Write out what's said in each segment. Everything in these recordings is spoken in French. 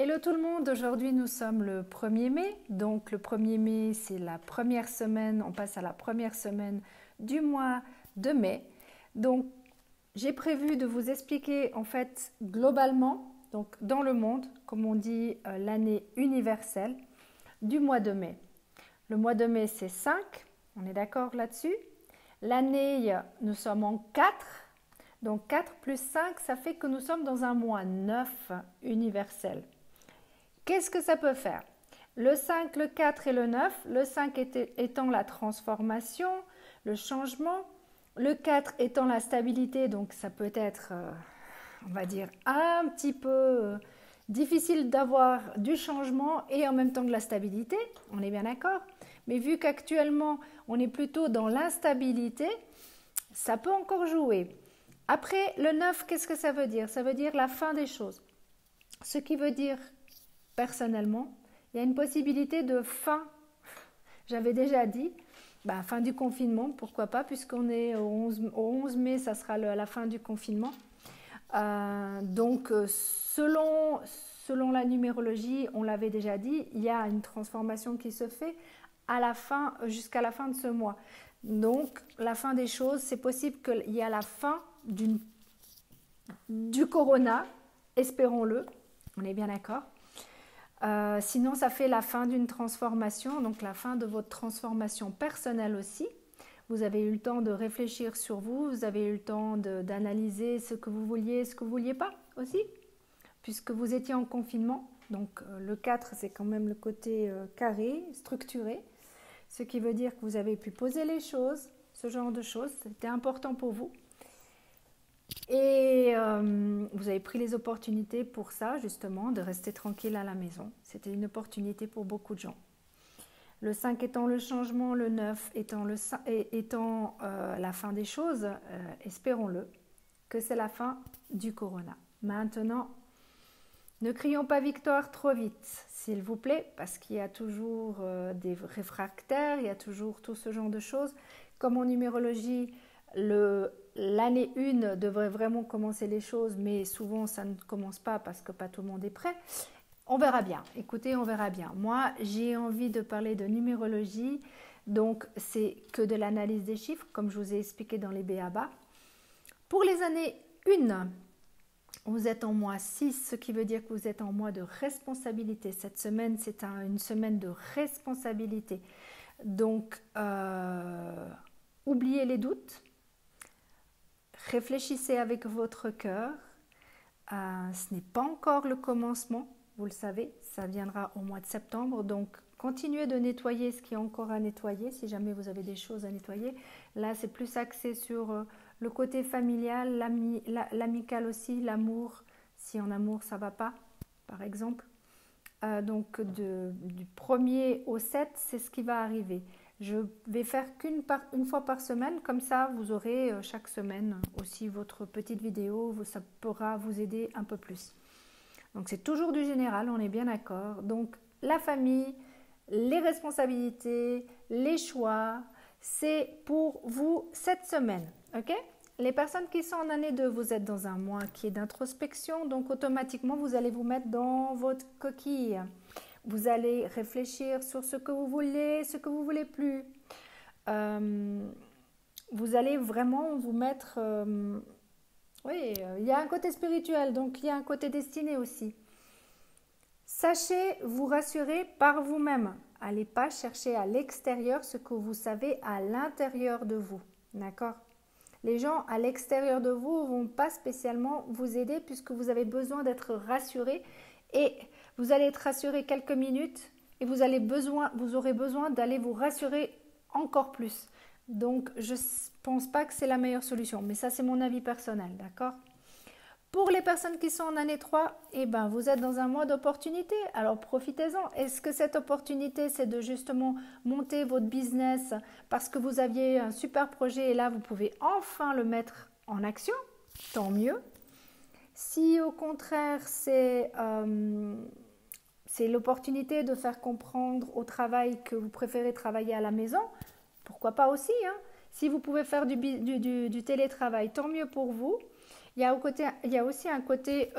Hello tout le monde, aujourd'hui nous sommes le 1er mai, donc le 1er mai c'est la première semaine, on passe à la première semaine du mois de mai. Donc j'ai prévu de vous expliquer en fait globalement, donc dans le monde, comme on dit l'année universelle du mois de mai. Le mois de mai c'est 5, on est d'accord là-dessus. L'année, nous sommes en 4, donc 4 plus 5 ça fait que nous sommes dans un mois 9 universel. Qu'est-ce que ça peut faire? Le 5, le 4 et le 9, le 5 étant la transformation, le changement, le 4 étant la stabilité, donc ça peut être, on va dire, un petit peu difficile d'avoir du changement et en même temps de la stabilité, on est bien d'accord. Mais vu qu'actuellement on est plutôt dans l'instabilité, ça peut encore jouer. Après, le 9, qu'est-ce que ça veut dire? Ça veut dire la fin des choses. Ce qui veut dire personnellement, il y a une possibilité de fin, j'avais déjà dit, fin du confinement, pourquoi pas, puisqu'on est au 11 mai, ça sera la fin du confinement. Donc, selon la numérologie, on l'avait déjà dit, il y a une transformation qui se fait à la fin, jusqu'à la fin de ce mois. Donc, la fin des choses, c'est possible qu'il y ait la fin du corona, espérons-le, on est bien d'accord. Sinon, ça fait la fin d'une transformation, donc la fin de votre transformation personnelle aussi. Vous avez eu le temps de réfléchir sur vous, vous avez eu le temps d'analyser ce que vous vouliez, ce que vous ne vouliez pas aussi, puisque vous étiez en confinement. Donc le 4, c'est quand même le côté carré, structuré, ce qui veut dire que vous avez pu poser les choses, ce genre de choses, c'était important pour vous. Et vous avez pris les opportunités pour ça, justement, de rester tranquille à la maison. C'était une opportunité pour beaucoup de gens. Le 5 étant le changement, le 9 étant la fin des choses, espérons-le, que c'est la fin du corona. Maintenant, ne crions pas victoire trop vite, s'il vous plaît, parce qu'il y a toujours des réfractaires, il y a toujours tout ce genre de choses. Comme en numérologie, l'année 1 devrait vraiment commencer les choses, mais souvent ça ne commence pas parce que pas tout le monde est prêt. On verra bien, écoutez, on verra bien. Moi, j'ai envie de parler de numérologie, donc c'est que de l'analyse des chiffres, comme je vous ai expliqué dans les b.a.-ba. Pour les années 1, vous êtes en mois 6, ce qui veut dire que vous êtes en mois de responsabilité. Cette semaine, c'est une semaine de responsabilité. Donc, oubliez les doutes. Réfléchissez avec votre cœur. Ce n'est pas encore le commencement, vous le savez, ça viendra au mois de septembre. Donc, continuez de nettoyer ce qui est encore à nettoyer, si jamais vous avez des choses à nettoyer. Là, c'est plus axé sur le côté familial, l'amical aussi, l'amour. Si en amour, ça ne va pas, par exemple. Donc, du 1er au 7, c'est ce qui va arriver. Je vais faire une fois par semaine, comme ça vous aurez chaque semaine aussi votre petite vidéo, ça pourra vous aider un peu plus. Donc c'est toujours du général, on est bien d'accord. Donc la famille, les responsabilités, les choix, c'est pour vous cette semaine, ok? Les personnes qui sont en année 2, vous êtes dans un mois qui est d'introspection, donc automatiquement vous allez vous mettre dans votre coquille. Vous allez réfléchir sur ce que vous voulez, ce que vous ne voulez plus. Vous allez vraiment vous mettre... il y a un côté spirituel, donc il y a un côté destiné aussi. Sachez vous rassurer par vous-même. Allez pas chercher à l'extérieur ce que vous savez à l'intérieur de vous. D'accord? Les gens à l'extérieur de vous ne vont pas spécialement vous aider puisque vous avez besoin d'être rassuré et vous allez être rassuré quelques minutes et vous aurez besoin d'aller vous rassurer encore plus. Donc, je ne pense pas que c'est la meilleure solution, mais ça, c'est mon avis personnel, d'accord? Pour les personnes qui sont en année 3, vous êtes dans un mois d'opportunité, alors profitez-en. Est-ce que cette opportunité, c'est de justement monter votre business parce que vous aviez un super projet et là, vous pouvez enfin le mettre en action? Tant mieux. Si au contraire, c'est l'opportunité de faire comprendre au travail que vous préférez travailler à la maison, pourquoi pas aussi, hein? Si vous pouvez faire du télétravail, tant mieux pour vous. Il y a aussi un côté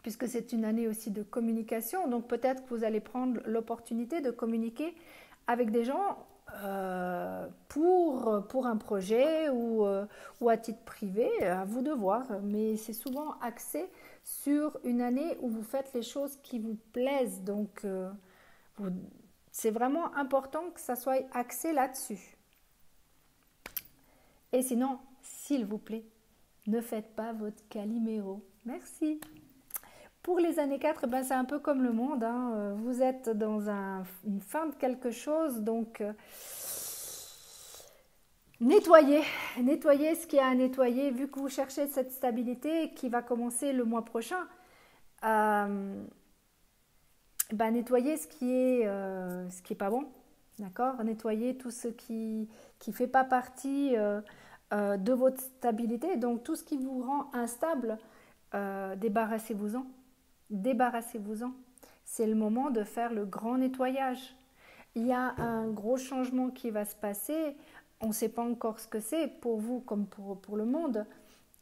puisque c'est une année aussi de communication. Donc peut-être que vous allez prendre l'opportunité de communiquer avec des gens pour un projet ou à titre privé, à vous de voir. Mais c'est souvent axé sur une année où vous faites les choses qui vous plaisent. Donc c'est vraiment important que ça soit axé là-dessus. Et sinon, s'il vous plaît, ne faites pas votre Calimero. Merci. Pour les années 4, ben c'est un peu comme le monde. Hein. Vous êtes dans une fin de quelque chose, donc nettoyez ce qu'il y a à nettoyer, vu que vous cherchez cette stabilité qui va commencer le mois prochain. Nettoyez ce qui est pas bon, d'accord? Nettoyez tout ce qui fait pas partie de votre stabilité, donc tout ce qui vous rend instable, débarrassez-vous-en. Débarrassez-vous-en. C'est le moment de faire le grand nettoyage. Il y a un gros changement qui va se passer. On ne sait pas encore ce que c'est pour vous comme pour le monde.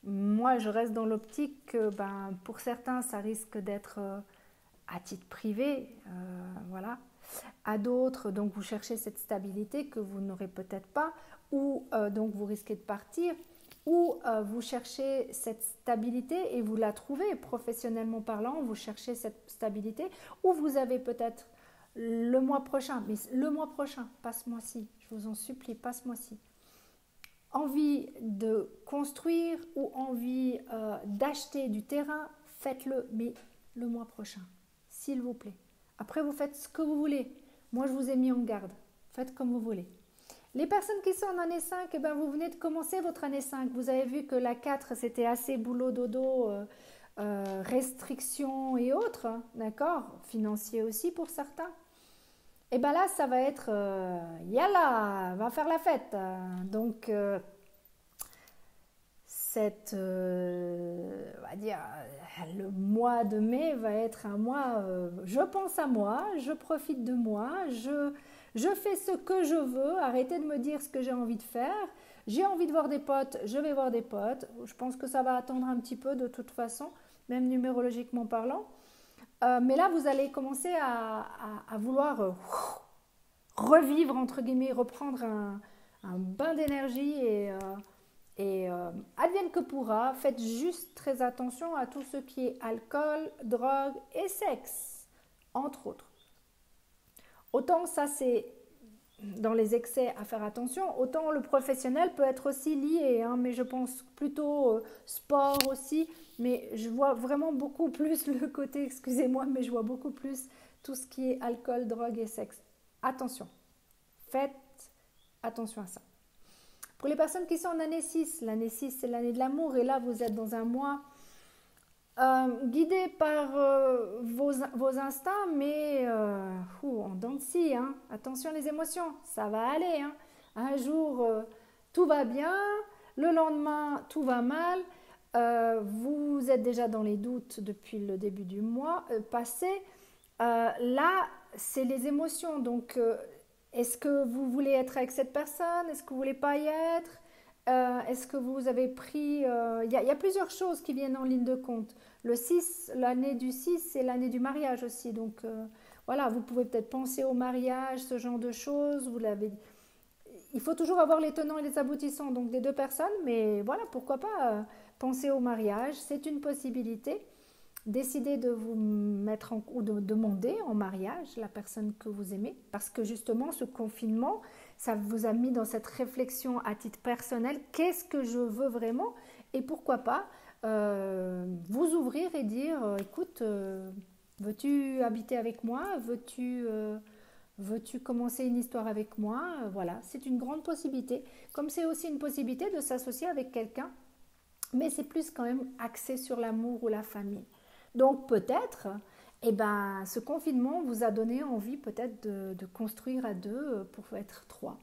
Moi, je reste dans l'optique que pour certains, ça risque d'être à titre privé. Voilà. À d'autres, donc vous cherchez cette stabilité que vous n'aurez peut-être pas, ou donc vous risquez de partir. Ou vous cherchez cette stabilité et vous la trouvez professionnellement parlant, vous cherchez cette stabilité, ou vous avez peut-être le mois prochain, mais le mois prochain, pas ce mois-ci, je vous en supplie, pas ce mois-ci, envie de construire ou envie d'acheter du terrain, faites-le, mais le mois prochain, s'il vous plaît. Après, vous faites ce que vous voulez. Moi, je vous ai mis en garde. Faites comme vous voulez. Les personnes qui sont en année 5, vous venez de commencer votre année 5. Vous avez vu que la 4, c'était assez boulot, dodo, restrictions et autres, hein, d'accord? Financier aussi pour certains. Et là, ça va être, yalla, va faire la fête. Donc, on va dire, le mois de mai va être un mois, je pense à moi, je profite de moi, je fais ce que je veux, arrêtez de me dire ce que j'ai envie de faire. J'ai envie de voir des potes, je vais voir des potes. Je pense que ça va attendre un petit peu de toute façon, même numérologiquement parlant. Mais là, vous allez commencer à vouloir revivre, entre guillemets, reprendre un bain d'énergie et advienne que pourra. Faites juste très attention à tout ce qui est alcool, drogue et sexe, entre autres. Autant ça c'est dans les excès à faire attention, autant le professionnel peut être aussi lié, hein, mais je pense plutôt sport aussi, mais je vois vraiment beaucoup plus le côté, excusez-moi, mais je vois beaucoup plus tout ce qui est alcool, drogue et sexe. Attention, faites attention à ça. Pour les personnes qui sont en année 6, l'année 6 c'est l'année de l'amour et là vous êtes dans un mois guidé par vos instincts, mais en dents de scie, hein. Attention les émotions, ça va aller. Hein. Un jour, tout va bien, le lendemain, tout va mal. Vous êtes déjà dans les doutes depuis le début du mois passé. Là, c'est les émotions. Donc, est-ce que vous voulez être avec cette personne? Est-ce que vous ne voulez pas y être? Est-ce que vous avez pris... Il y a plusieurs choses qui viennent en ligne de compte. Le 6, l'année du 6, c'est l'année du mariage aussi. Donc, voilà, vous pouvez peut-être penser au mariage, ce genre de choses. Il faut toujours avoir les tenants et les aboutissants donc des deux personnes. Mais voilà, pourquoi pas penser au mariage. C'est une possibilité. Décidez de vous mettre ou de demander en mariage la personne que vous aimez. Parce que justement, ce confinement... ça vous a mis dans cette réflexion à titre personnel, qu'est-ce que je veux vraiment? Et pourquoi pas vous ouvrir et dire, écoute, veux-tu habiter avec moi? Veux-tu commencer une histoire avec moi? Voilà, c'est une grande possibilité. Comme c'est aussi une possibilité de s'associer avec quelqu'un, mais c'est plus quand même axé sur l'amour ou la famille. Donc peut-être... ce confinement vous a donné envie peut-être de construire à deux pour être 3.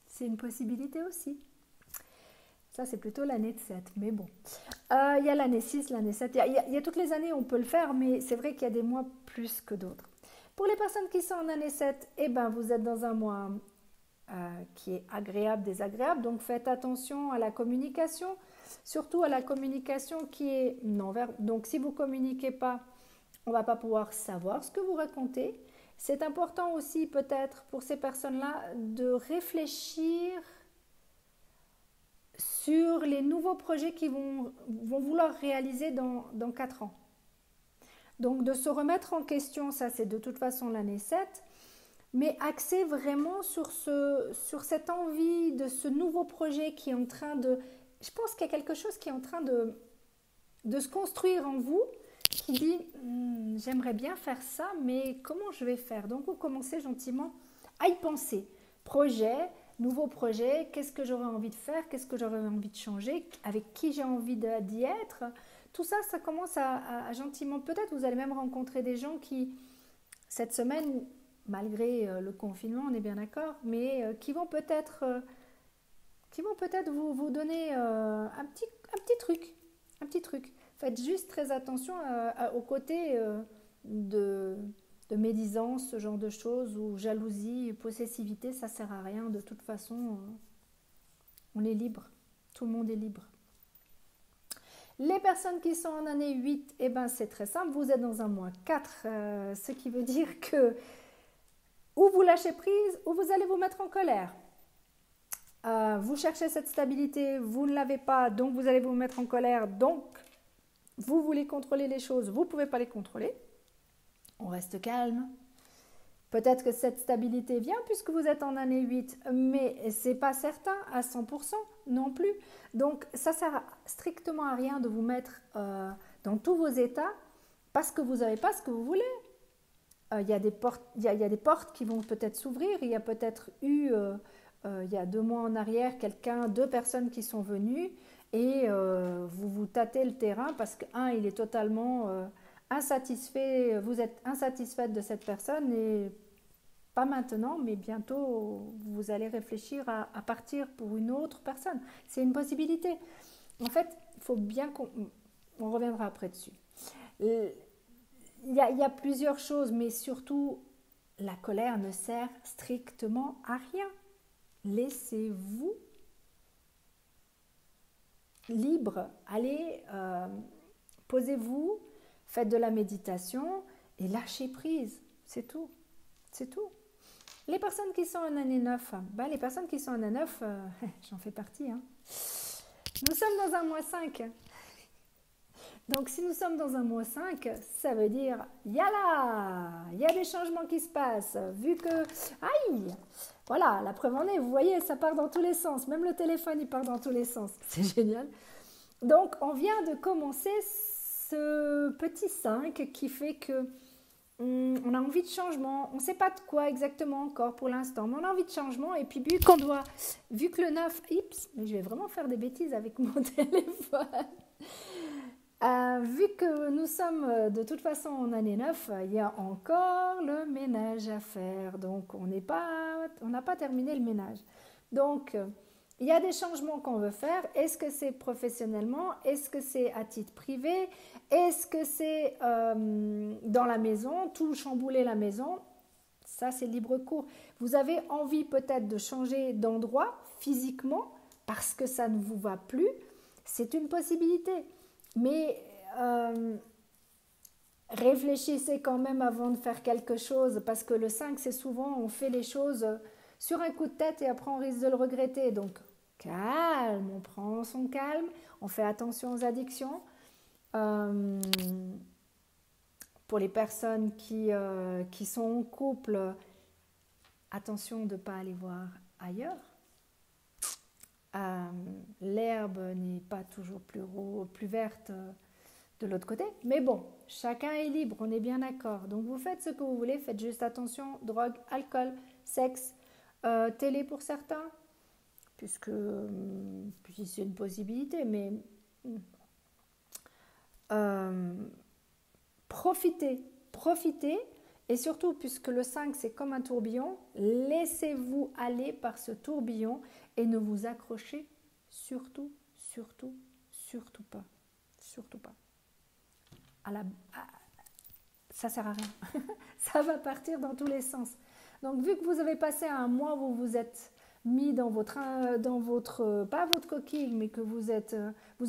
C'est une possibilité aussi. Ça, c'est plutôt l'année de 7, mais bon. Il y a l'année 6, l'année 7. Il y a toutes les années, on peut le faire, mais c'est vrai qu'il y a des mois plus que d'autres. Pour les personnes qui sont en année 7, vous êtes dans un mois qui est agréable, désagréable. Donc, faites attention à la communication, surtout à la communication qui est non-verbale. Donc, si vous ne communiquez pas, on ne va pas pouvoir savoir ce que vous racontez. C'est important aussi peut-être pour ces personnes-là de réfléchir sur les nouveaux projets qu'ils vont vouloir réaliser dans 4 ans. Donc de se remettre en question, ça c'est de toute façon l'année 7, mais axer vraiment sur cette envie de ce nouveau projet qui est en train de... Je pense qu'il y a quelque chose qui est en train de se construire en vous, qui dit j'aimerais bien faire ça, mais comment je vais faire? Donc vous commencez gentiment à y penser. Projet, nouveau projet, qu'est-ce que j'aurais envie de faire? Qu'est-ce que j'aurais envie de changer? Avec qui j'ai envie d'y être? Tout ça, ça commence à gentiment... Peut-être vous allez même rencontrer des gens qui, cette semaine, malgré le confinement, on est bien d'accord, mais qui vont peut-être vous donner un petit truc. Un petit truc. Faites juste très attention au côté de médisance, ce genre de choses, ou jalousie, possessivité, ça ne sert à rien. De toute façon, on est libre. Tout le monde est libre. Les personnes qui sont en année 8, eh ben, c'est très simple. Vous êtes dans un mois 4, ce qui veut dire que ou vous lâchez prise, ou vous allez vous mettre en colère. Vous cherchez cette stabilité, vous ne l'avez pas, donc vous allez vous mettre en colère, donc vous voulez contrôler les choses, vous ne pouvez pas les contrôler. On reste calme. Peut-être que cette stabilité vient puisque vous êtes en année 8, mais ce n'est pas certain à 100% non plus. Donc ça ne sert strictement à rien de vous mettre dans tous vos états parce que vous n'avez pas ce que vous voulez. Il y a des portes qui vont peut-être s'ouvrir. Il y a peut-être eu, il y a 2 mois en arrière, deux personnes qui sont venues et vous vous tâtez le terrain parce qu'un, il est totalement insatisfait. Vous êtes insatisfaite de cette personne et pas maintenant, mais bientôt, vous allez réfléchir à partir pour une autre personne. C'est une possibilité. En fait, il faut bien on reviendra après dessus. Il y a plusieurs choses, mais surtout, la colère ne sert strictement à rien. Laissez-vous libre. Allez, posez-vous, faites de la méditation et lâchez prise. C'est tout. C'est tout. Les personnes qui sont en année 9, les personnes qui sont en année 9, j'en fais partie. Hein. Nous sommes dans un mois 5. Donc, si nous sommes dans un mois 5, ça veut dire, il y a des changements qui se passent. Vu que, aïe, voilà, la preuve en est, vous voyez, ça part dans tous les sens. Même le téléphone, il part dans tous les sens. C'est génial. Donc, on vient de commencer ce petit 5 qui fait que on a envie de changement. On ne sait pas de quoi exactement encore pour l'instant, mais on a envie de changement. Et puis, vu que le 9, mais je vais vraiment faire des bêtises avec mon téléphone. Vu que nous sommes de toute façon en année 9, il y a encore le ménage à faire. Donc, on n'a pas terminé le ménage. Donc, il y a des changements qu'on veut faire. Est-ce que c'est professionnellement? Est-ce que c'est à titre privé? Est-ce que c'est dans la maison? Tout chambouler la maison? Ça, c'est libre cours. Vous avez envie peut-être de changer d'endroit physiquement parce que ça ne vous va plus. C'est une possibilité. Mais réfléchissez quand même avant de faire quelque chose parce que le 5, c'est souvent on fait les choses sur un coup de tête et après on risque de le regretter. Donc, calme, on prend son calme, on fait attention aux addictions. Pour les personnes qui sont en couple, attention de ne pas aller voir ailleurs. L'herbe n'est pas toujours plus verte de l'autre côté. Mais bon, chacun est libre, on est bien d'accord. Donc vous faites ce que vous voulez, faites juste attention, drogue, alcool, sexe, télé pour certains, puisque c'est une possibilité, mais profitez, et surtout, puisque le 5 c'est comme un tourbillon, laissez-vous aller par ce tourbillon et ne vous accrochez surtout pas. Surtout pas. Ça sert à rien. Ça va partir dans tous les sens. Donc, vu que vous avez passé un mois où vous êtes mis dans votre pas votre coquille, mais que vous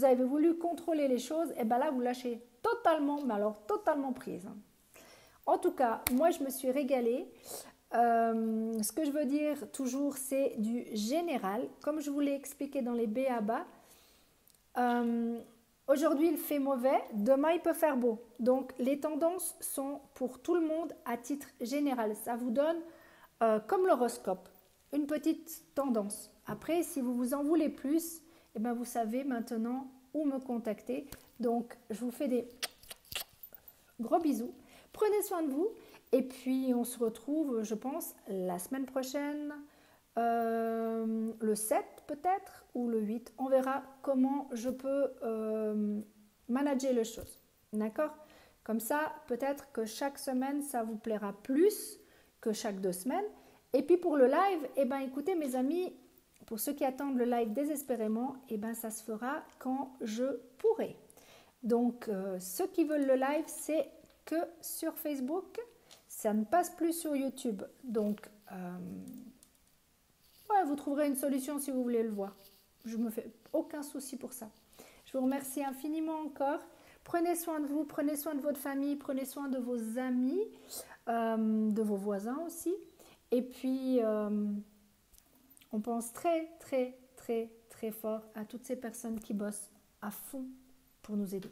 avez voulu contrôler les choses, et bien là, vous lâchez. totalement, mais alors totalement prise. En tout cas, moi je me suis régalée. Ce que je veux dire toujours, c'est du général. Comme je vous l'ai expliqué dans les b.a.-ba, aujourd'hui il fait mauvais, demain il peut faire beau. Donc les tendances sont pour tout le monde à titre général. Ça vous donne, comme l'horoscope, une petite tendance. Après, si vous vous en voulez plus, eh bien, vous savez maintenant où me contacter. Donc je vous fais des gros bisous. Prenez soin de vous. Et puis, on se retrouve, je pense, la semaine prochaine, le 7 peut-être, ou le 8. On verra comment je peux manager les choses. D'accord? Comme ça, peut-être que chaque semaine, ça vous plaira plus que chaque 2 semaines. Et puis, pour le live, eh ben, écoutez, mes amis, pour ceux qui attendent le live désespérément, eh ben, ça se fera quand je pourrai. Donc, ceux qui veulent le live, c'est que sur Facebook. Ça ne passe plus sur YouTube. Donc, ouais, vous trouverez une solution si vous voulez le voir. Je ne me fais aucun souci pour ça. Je vous remercie infiniment encore. Prenez soin de vous, prenez soin de votre famille, prenez soin de vos amis, de vos voisins aussi. Et puis, on pense très, très, très, très fort à toutes ces personnes qui bossent à fond pour nous aider.